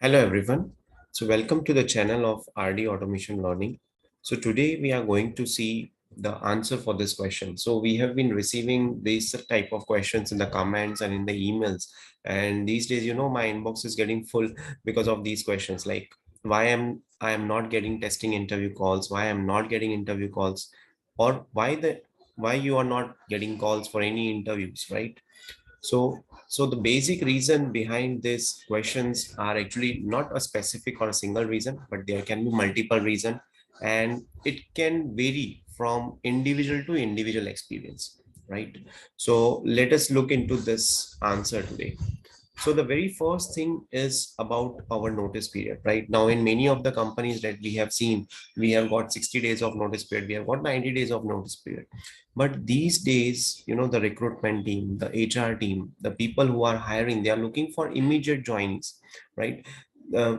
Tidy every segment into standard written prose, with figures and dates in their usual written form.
Hello everyone. So welcome to the channel of RD Automation Learning. So today we are going to see the answer for this question. So we have been receiving these type of questions in the comments and in the emails. And these days, my inbox is getting full because of these questions like I am not getting testing interview calls, why I'm not getting interview calls, or why you are not getting calls for any interviews, right? So the basic reason behind these questions are actually not a specific or a single reason, but there can be multiple reason, and it can vary from individual to individual experience, right? So let us look into this answer today. So the very first thing is about our notice period, right? Now, in many of the companies that we have seen, we have got 60 days of notice period, we have got 90 days of notice period. But these days, the recruitment team, the HR team, the people who are hiring, they are looking for immediate joins, right? Uh,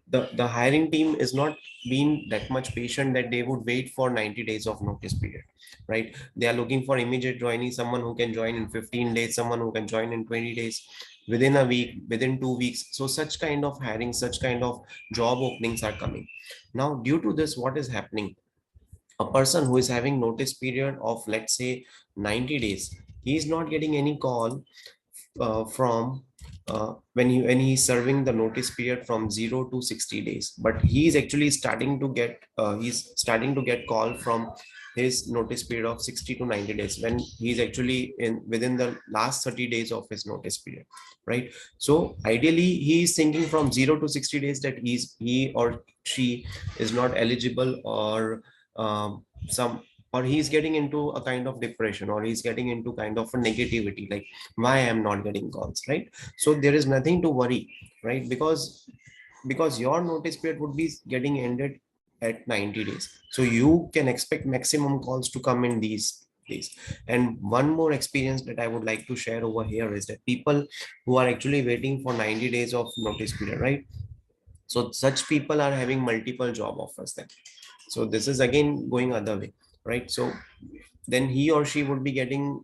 the hiring team is not being that much patient that they would wait for 90 days of notice period, right? They are looking for immediate joining, someone who can join in 15 days, someone who can join in 20 days, within a week, within 2 weeks. So such kind of hiring, such kind of job openings are coming. Now, due to this, what is happening? A person who is having notice period of, let's say, 90 days, he is not getting any call from when he's serving the notice period from 0 to 60 days, but he's actually starting to get call from his notice period of 60 to 90 days, when he's actually in within the last 30 days of his notice period, right? So ideally he is thinking from 0 to 60 days that he or she is not eligible, or some, or he's getting into a kind of depression, or he's getting into kind of a negativity, like why I'm not getting calls, right? So there is nothing to worry, right? Because your notice period would be getting ended at 90 days, so you can expect maximum calls to come in these days. And one more experience that I would like to share over here is that people who are actually waiting for 90 days of notice period, right? So such people are having multiple job offers then. So this is again going other way, right? So then he or she would be getting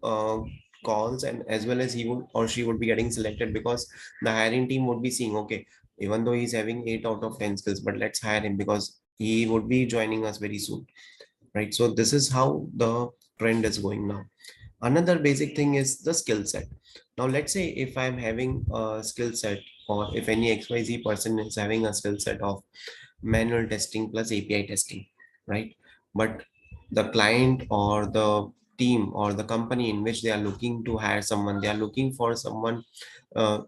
calls, and as well as he would or she would be getting selected, because the hiring team would be seeing, okay, even though he's having 8 out of 10 skills, but let's hire him because he would be joining us very soon, right? So this is how the trend is going now. Another basic thing is the skill set. Now let's say if I'm having a skill set, or if any XYZ person is having a skill set of manual testing plus API testing, right? But the client or the team or the company in which they are looking to hire someone, they are looking for someone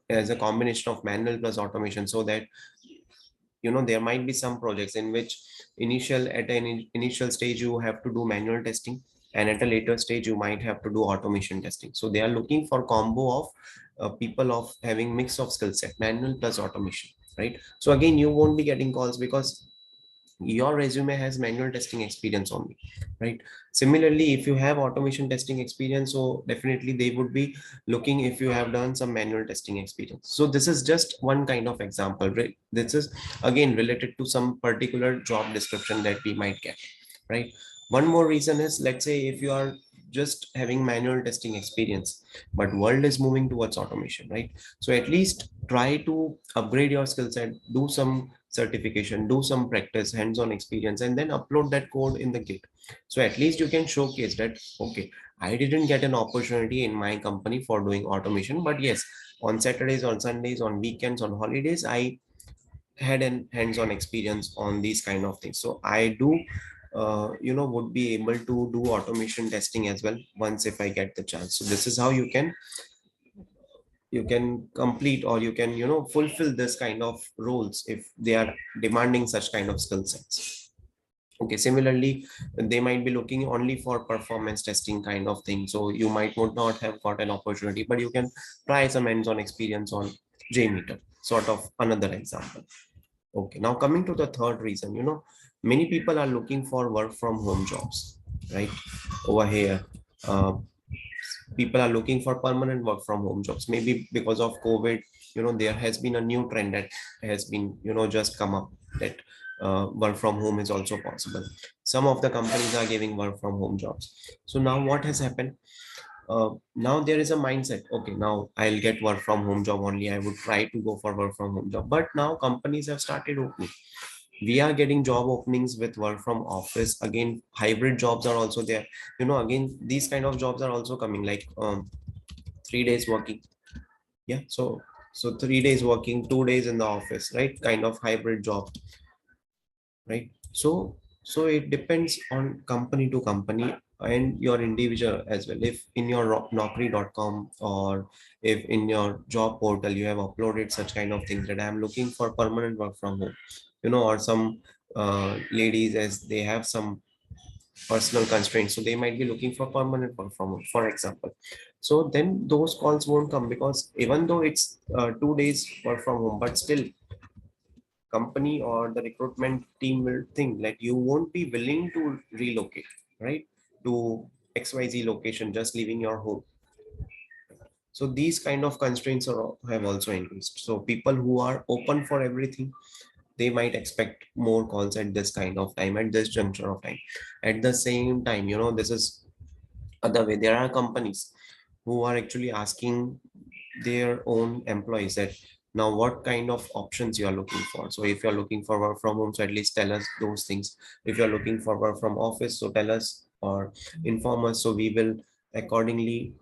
as a combination of manual plus automation, so that there might be some projects in which initial stage you have to do manual testing, and at a later stage you might have to do automation testing. So they are looking for combo of people of having mix of skill set, manual plus automation, right? So again, you won't be getting calls because your resume has manual testing experience only, right? Similarly, if you have automation testing experience, so definitely they would be looking if you have done some manual testing experience. So this is just one kind of example, right? This is again related to some particular job description that we might get, right? One more reason is, let's say if you are just having manual testing experience, but world is moving towards automation, right? So at least try to upgrade your skill set, do some certification, do some practice, hands-on experience, and then upload that code in the Git. So at least you can showcase that, okay, I didn't get an opportunity in my company for doing automation, but yes, on Saturdays, on Sundays, on weekends, on holidays, I had an hands-on experience on these kind of things. So I do would be able to do automation testing as well once if I get the chance. So this is how you can complete, or you can fulfill this kind of roles if they are demanding such kind of skill sets. Okay, similarly, they might be looking only for performance testing kind of thing, so you might would not have got an opportunity, but you can try some hands-on experience on JMeter, sort of another example. Okay, now coming to the third reason, many people are looking for work from home jobs, right? Over here, uh, people are looking for permanent work from home jobs. Maybe because of COVID, there has been a new trend that has been, just come up, that work from home is also possible. Some of the companies are giving work from home jobs. So now what has happened? now there is a mindset, okay, now I'll get work from home job only, I would try to go for work from home job. But now companies have started opening, we are getting job openings with work from office. Again, hybrid jobs are also there. Again, these kind of jobs are also coming, like 3 days working. Yeah, so 3 days working, 2 days in the office, right? Kind of hybrid job, right? So it depends on company to company and your individual as well. If in your naukri.com, or if in your job portal you have uploaded such kind of things that I'm looking for permanent work from home, or some ladies, as they have some personal constraints, so they might be looking for permanent work from home, for example. So then those calls won't come, because even though it's 2 days work from home, but still company or the recruitment team will think that you won't be willing to relocate, right, to XYZ location, just leaving your home. So these kind of constraints have also increased. So people who are open for everything, they might expect more calls at this kind of time, at this juncture of time. At the same time, this is other way. There are companies who are actually asking their own employees that, now what kind of options you are looking for. So if you're looking for work from home, so at least tell us those things. If you're looking for work from office, so tell us or inform us, so we will accordingly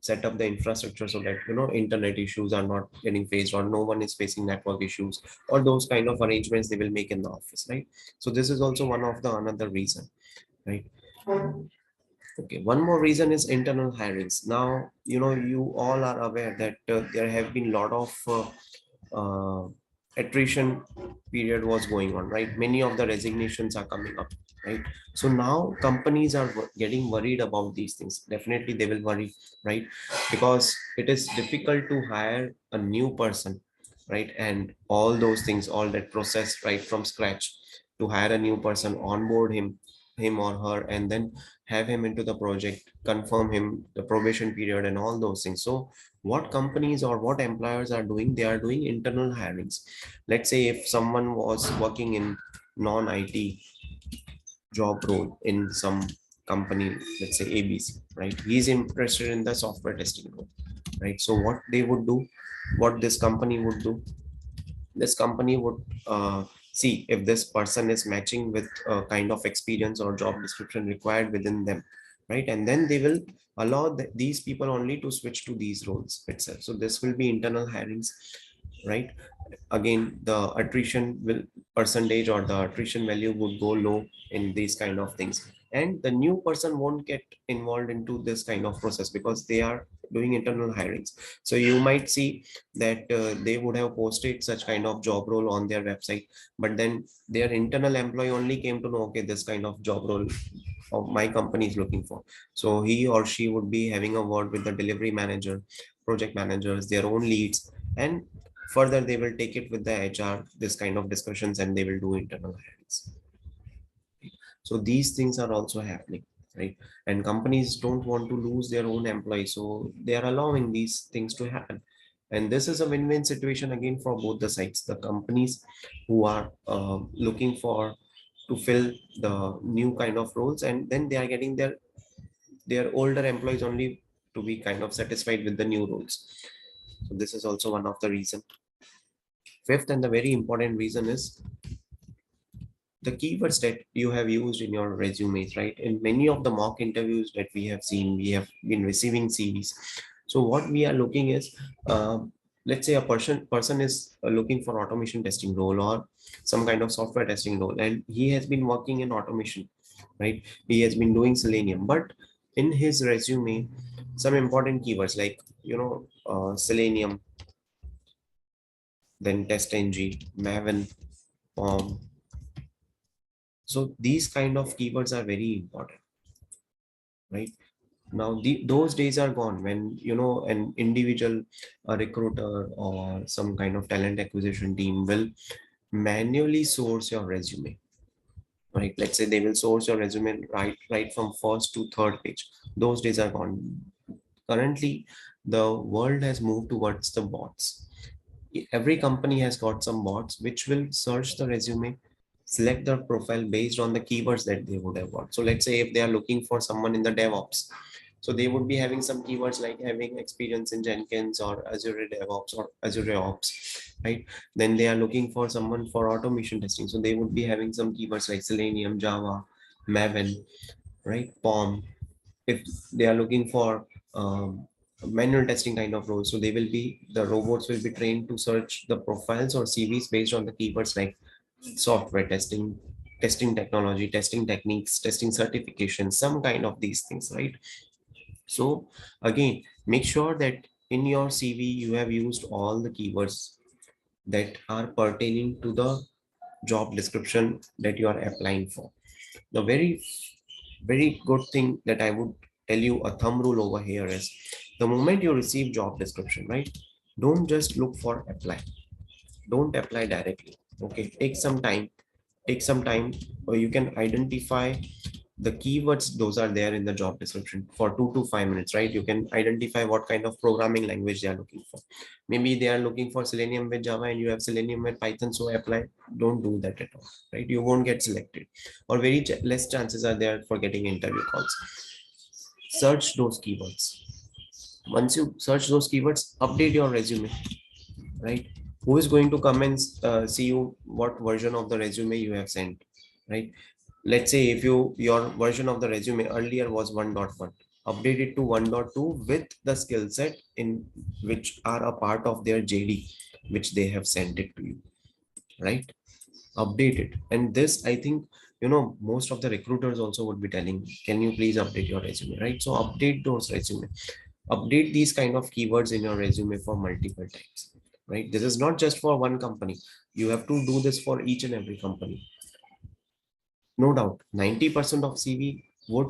set up the infrastructure, so that internet issues are not getting faced, or no one is facing network issues, or those kind of arrangements they will make in the office, right? So this is also one of the another reason, right? Okay, one more reason is internal hirings. Now, you all are aware that there have been a lot of attrition period was going on, right? Many of the resignations are coming up, right? So now companies are getting worried about these things. Definitely they will worry, right? Because it is difficult to hire a new person, right? And all those things, all that process right from scratch, to hire a new person, onboard him or her, and then have him into the project, confirm him the probation period and all those things. So what companies or what employers are doing, they are doing internal hirings. Let's say if someone was working in non-IT job role in some company, let's say ABC, right? He's interested in the software testing role, right? So what they would do, what this company would do, this company would see if this person is matching with a kind of experience or job description required within them, right? And then they will allow these people only to switch to these roles itself. So this will be internal hirings, right? Again, the attrition will percentage or the attrition value would go low in these kind of things, and the new person won't get involved into this kind of process because they are doing internal hirings. So you might see that they would have posted such kind of job role on their website, but then their internal employee only came to know, okay, this kind of job role of my company is looking for. So he or she would be having a word with the delivery manager, project managers, their own leads, and further they will take it with the HR, this kind of discussions, and they will do internal hirings. So these things are also happening, right? And companies don't want to lose their own employees, so they are allowing these things to happen. And this is a win-win situation again for both the sides. The companies who are looking for to fill the new kind of roles, and then they are getting their older employees only to be kind of satisfied with the new roles. So this is also one of the reason. Fifth, and the very important reason, is the keywords that you have used in your resumes, right? In many of the mock interviews that we have seen, we have been receiving CVs. So what we are looking is, let's say a person is looking for automation testing role or some kind of software testing role, and he has been working in automation, right? He has been doing Selenium, but in his resume, some important keywords like, Selenium, then TestNG, Maven, POM. So these kind of keywords are very important, right? Now those days are gone when an individual, a recruiter or some kind of talent acquisition team will manually source your resume, right? Let's say they will source your resume right from first to third page. Those days are gone. Currently, the world has moved towards the bots. Every company has got some bots which will search the resume, select the profile based on the keywords that they would have got. So let's say if they are looking for someone in the DevOps, So they would be having some keywords like having experience in Jenkins or Azure DevOps or Azure Ops, right? Then they are looking for someone for automation testing. So they would be having some keywords like Selenium, Java, Maven, right? POM. If they are looking for manual testing kind of roles, so the robots will be trained to search the profiles or CVs based on the keywords like software testing, testing technology, testing techniques, testing certifications, some kind of these things, right? So again, make sure that in your CV you have used all the keywords that are pertaining to the job description that you are applying for. The very good thing that I would tell you, a thumb rule over here, is the moment you receive job description, right? Don't just look for apply. Don't apply directly. Okay, take some time, or you can identify the keywords. Those are there in the job description for 2 to 5 minutes, right? You can identify what kind of programming language they are looking for. Maybe they are looking for Selenium with Java and you have Selenium with Python, so apply. Don't do that at all, right? You won't get selected, or less chances are there for getting interview calls. Search those keywords. Once you search those keywords, update your resume, right? Who is going to come and see you what version of the resume you have sent, right? Let's say if your version of the resume earlier was 1.1, update it to 1.2 with the skill set in which are a part of their JD, which they have sent it to you, right? Update it. And this, I think, most of the recruiters also would be telling, can you please update your resume, right? So update those resume, update these kind of keywords in your resume for multiple times, right? This is not just for one company. You have to do this for each and every company. No doubt 90% of CV would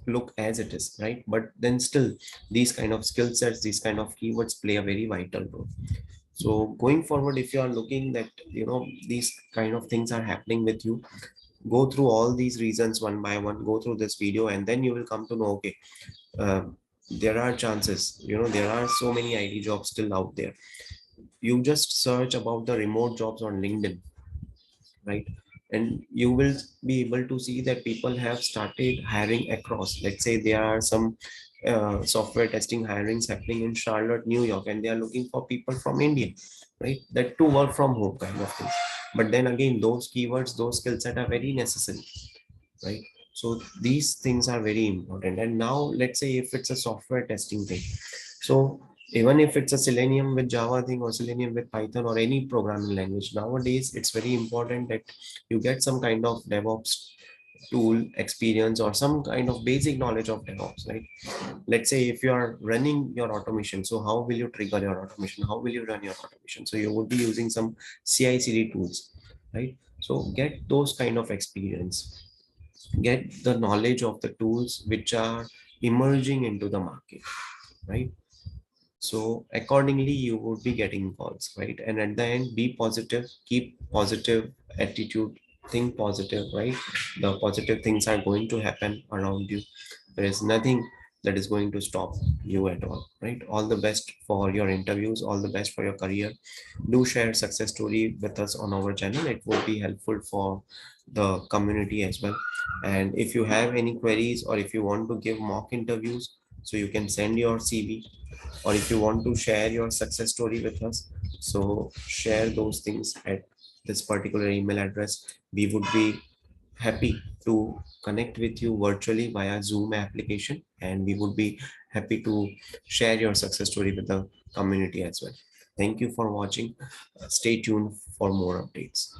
look as it is, right? But then still, these kind of skill sets, these kind of keywords play a very vital role. So going forward, if you are looking that these kind of things are happening with you, go through all these reasons one by one, go through this video, and then you will come to know, okay, uh, there are chances, there are so many IT jobs still out there. You just search about the remote jobs on LinkedIn, right? And you will be able to see that people have started hiring across. Let's say there are some software testing hirings happening in Charlotte, New York, and they are looking for people from India, right? That to work from home kind of thing. But then again, those keywords, those skill set are very necessary, right? So these things are very important. And now let's say if it's a software testing thing, so even if it's a Selenium with Java thing or Selenium with Python or any programming language, nowadays it's very important that you get some kind of DevOps tool experience or some kind of basic knowledge of DevOps, right? Let's say if you are running your automation, so how will you trigger your automation? How will you run your automation? So you would be using some CI/CD tools, right? So get those kind of experience, get the knowledge of the tools which are emerging into the market, right? So accordingly you would be getting calls, right? And at the end, be positive, keep positive attitude, think positive, right? The positive things are going to happen around you. There is nothing that is going to stop you at all, right? All the best for your interviews, all the best for your career. Do share success story with us on our channel. It would be helpful for the community as well. And if you have any queries or if you want to give mock interviews, so you can send your CV, or if you want to share your success story with us, so share those things at this particular email address. We would be happy to connect with you virtually via Zoom application, and we would be happy to share your success story with the community as well. Thank you for watching. Stay tuned for more updates.